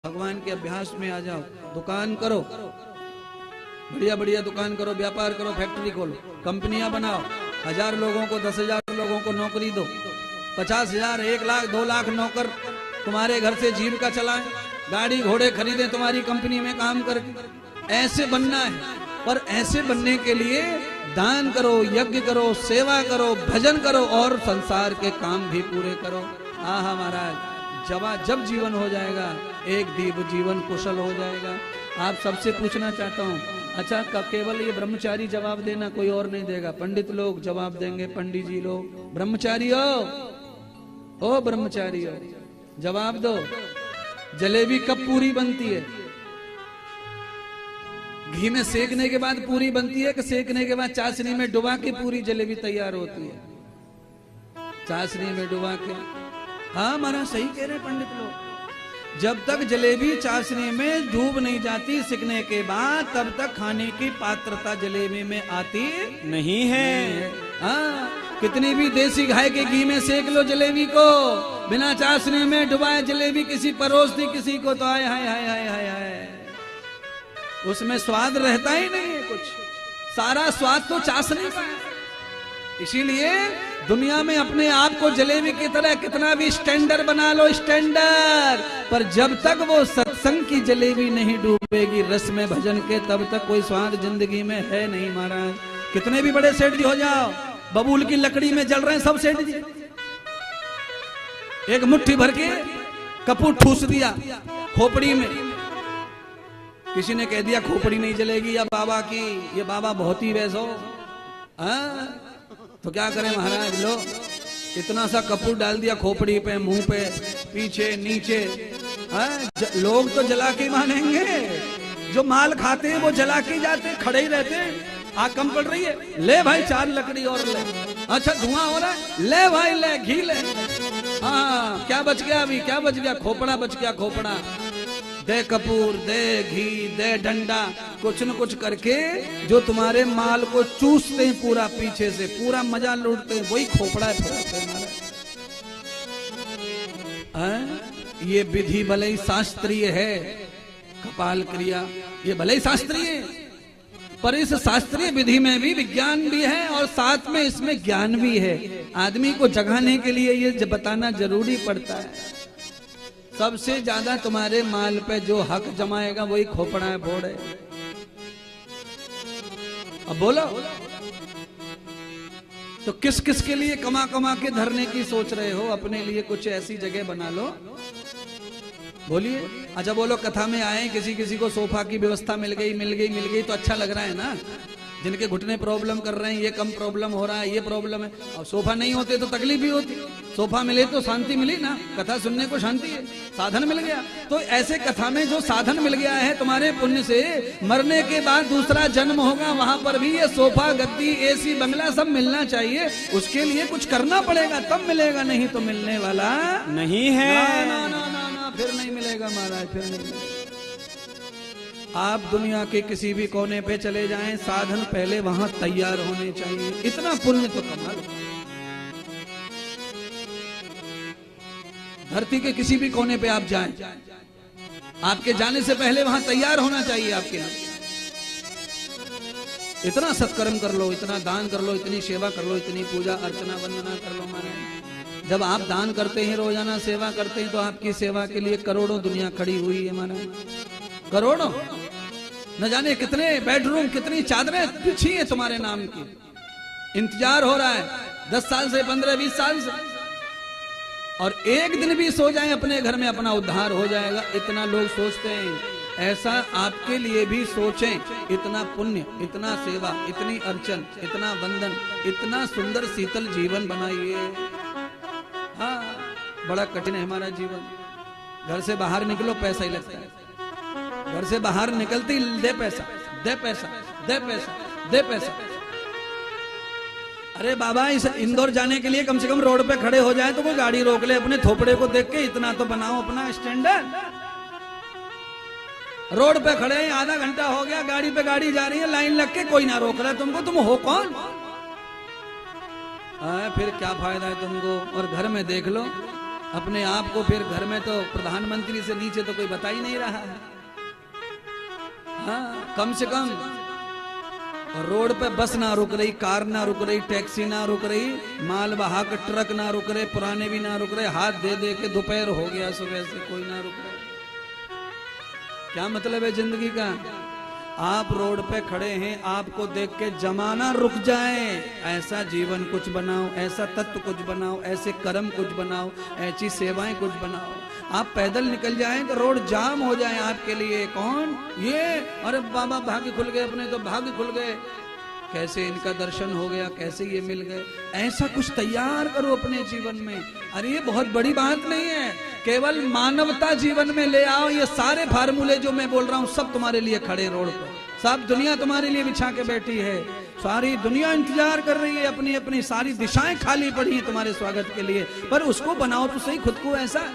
भगवान के अभ्यास में आ जाओ। दुकान करो, बढ़िया बढ़िया दुकान करो, व्यापार करो, फैक्ट्री खोलो, कंपनियां बनाओ, 1000 लोगों को 10,000 लोगों को नौकरी दो, 50,000 1 लाख 2 लाख नौकर तुम्हारे घर से जीविका चलाएं, गाड़ी घोड़े खरीदें तुम्हारी कंपनी में काम करके। ऐसे बनना है। पर ऐसे बनने के लिए दान करो, यज्ञ करो, सेवा करो, भजन करो और संसार के काम भी पूरे करो। आहा महाराज, जब जीवन हो जाएगा एक दीप जीवन कुशल हो जाएगा। आप सबसे पूछना चाहता हूँ, अच्छा केवल ये ब्रह्मचारी जवाब देना, कोई और नहीं देगा, पंडित लोग जवाब देंगे, पंडित जी लोग। ब्रह्मचारी हो, ओ ब्रह्मचारी हो, जवाब दो, जलेबी कब पूरी बनती है? घी में सेकने के बाद पूरी बनती है कि सेकने के बाद चाशनी में डुबा के पूरी जलेबी तैयार होती है? चाशनी में डुबा के। हाँ महाराज सही कह रहे पंडित लोग। जब तक जलेबी चाशनी में डूब नहीं जाती सिकने के बाद, तब तक खाने की पात्रता जलेबी में आती नहीं है। हाँ, कितनी भी देसी गाय के घी में सेक लो जलेबी को, बिना चाशनी में डुबाए जलेबी किसी परोस दी किसी को, तो आय हाय हाय हाय हाय हाय, उसमें स्वाद रहता ही नहीं है कुछ। सारा स्वाद तो चाशनी का है। इसीलिए दुनिया में अपने आप को जलेबी की तरह कितना भी स्टैंडर्ड बना लो, स्टैंडर्ड, पर जब तक वो सत्संग की जलेबी नहीं डूबेगी रस में भजन के, तब तक कोई स्वाद जिंदगी में है नहीं महाराज। कितने भी बड़े सेठ जी हो जाओ, बबूल की लकड़ी में जल रहे हैं सब सेठ जी। एक मुट्ठी भर के कपूर ठूस दिया खोपड़ी में, किसी ने कह दिया खोपड़ी नहीं जलेगी या बाबा की, ये बाबा बहुत ही वैसो। तो क्या करें महाराज, लो इतना सा कपूर डाल दिया खोपड़ी पे, मुंह पे, पीछे, नीचे। लोग तो जला के मानेंगे, जो माल खाते हैं वो जला के जाते, खड़े ही रहते हैं। आग कम पड़ रही है, ले भाई 4 लकड़ी और ले। अच्छा धुआं हो रहा है, ले भाई ले घी ले। हाँ क्या बच गया अभी, क्या बच गया? खोपड़ा बच गया, खोपड़ा। दे कपूर, दे घी, दे डंडा, कुछ न कुछ करके जो तुम्हारे माल को चूसते हैं पूरा पीछे से, पूरा मजा लूटते हैं, वही खोपड़ा है। ये विधि भले ही शास्त्रीय है, कपाल क्रिया ये भले ही शास्त्रीय है, पर इस शास्त्रीय विधि में भी विज्ञान भी है और साथ में इसमें ज्ञान भी है। आदमी को जगाने के लिए ये बताना जरूरी पड़ता है। सबसे ज्यादा तुम्हारे माल पे जो हक जमाएगा वही खोपड़ा है, बोर्ड है। अब बोलो, तो किस किस के लिए कमा कमा के धरने की सोच रहे हो? अपने लिए कुछ ऐसी जगह बना लो, बोलिए। अच्छा बोलो, कथा में आए किसी किसी को सोफा की व्यवस्था मिल गई तो अच्छा लग रहा है ना। जिनके घुटने प्रॉब्लम कर रहे हैं, ये कम प्रॉब्लम हो रहा है, ये प्रॉब्लम है। और सोफा नहीं होते तो तकलीफ भी होती, सोफा मिले तो शांति मिली ना, कथा सुनने को शांति है, साधन मिल गया। तो ऐसे कथा में जो साधन मिल गया है तुम्हारे पुण्य से, मरने के बाद दूसरा जन्म होगा, वहां पर भी ये सोफा, गद्दी, एसी, बंगला सब मिलना चाहिए। उसके लिए कुछ करना पड़ेगा तब मिलेगा, नहीं तो मिलने वाला नहीं है। ना, ना, ना, ना, फिर नहीं मिलेगा महाराज, फिर नहीं मिलेगा। आप दुनिया के किसी भी कोने पे चले जाएं, साधन पहले वहां तैयार होने चाहिए। इतना पुण्य तो कमाल। धरती के किसी भी कोने पे आप जाएं, आपके जाने से पहले वहां तैयार होना चाहिए आपके लिए। इतना सत्कर्म कर लो, इतना दान कर लो, इतनी सेवा कर लो, इतनी पूजा अर्चना वंदना कर लो महाराज। जब आप दान करते हैं, रोजाना सेवा करते हैं, तो आपकी सेवा के लिए करोड़ों दुनिया खड़ी हुई है महाराज, करोड़ों। न जाने कितने बेडरूम, कितनी चादरें बिछी हैं तुम्हारे नाम की, इंतजार हो रहा है 10 साल से, 15-20 साल से। और एक दिन भी सो जाए अपने घर में, अपना उद्धार हो जाएगा, इतना लोग सोचते हैं। ऐसा आपके लिए भी सोचें। इतना पुण्य, इतना सेवा, इतनी अर्चन, इतना वंदन, इतना सुंदर शीतल जीवन बनाइए। हाँ बड़ा कठिन है हमारा जीवन। घर से बाहर निकलो पैसा ही लगता है, घर से बाहर निकलती दे पैसा, दे पैसा, दे पैसा, दे पैसा। अरे बाबा, इस इंदौर जाने के लिए कम से कम रोड पे खड़े हो जाए तो कोई गाड़ी रोक ले, अपने थोपड़े को देख के इतना तो बनाओ अपना स्टैंडर्ड। रोड पे खड़े हैं, आधा घंटा हो गया, गाड़ी पे गाड़ी जा रही है, लाइन लग के कोई ना रोक रहा है तुमको, तुम हो कौन? फिर क्या फायदा है तुमको? और घर में देख लो, अपने आप को फिर घर में तो प्रधानमंत्री से नीचे तो कोई बता ही नहीं रहा है। हाँ, कम से कम रोड पे बस ना रुक रही, कार ना रुक रही, टैक्सी ना रुक रही, माल वाहक ट्रक ना रुक रहे, पुराने भी ना रुक रहे, हाथ दे दे के दोपहर हो गया, सुबह से कोई ना रुक रहे। क्या मतलब है जिंदगी का? आप रोड पे खड़े हैं, आपको देख के जमाना रुक जाए, ऐसा जीवन कुछ बनाओ, ऐसा तत्व कुछ बनाओ, ऐसे कर्म कुछ बनाओ, ऐसी सेवाएं कुछ बनाओ। आप पैदल निकल जाएं तो रोड जाम हो जाए आपके लिए। कौन ये? अरे बाबा भाग्य खुल गए, अपने तो भाग्य खुल गए, कैसे इनका दर्शन हो गया, कैसे ये मिल गए। ऐसा कुछ तैयार करो अपने जीवन में। अरे ये बहुत बड़ी बात नहीं है, केवल मानवता जीवन में ले आओ। ये सारे फार्मूले जो मैं बोल रहा हूं सब तुम्हारे लिए खड़े रोड पर, सब दुनिया तुम्हारे लिए बिछा के बैठी है, सारी दुनिया इंतजार कर रही है, अपनी अपनी सारी दिशाएं खाली पड़ी हैं तुम्हारे स्वागत के लिए। पर उसको बनाओ तो सही खुद को ऐसा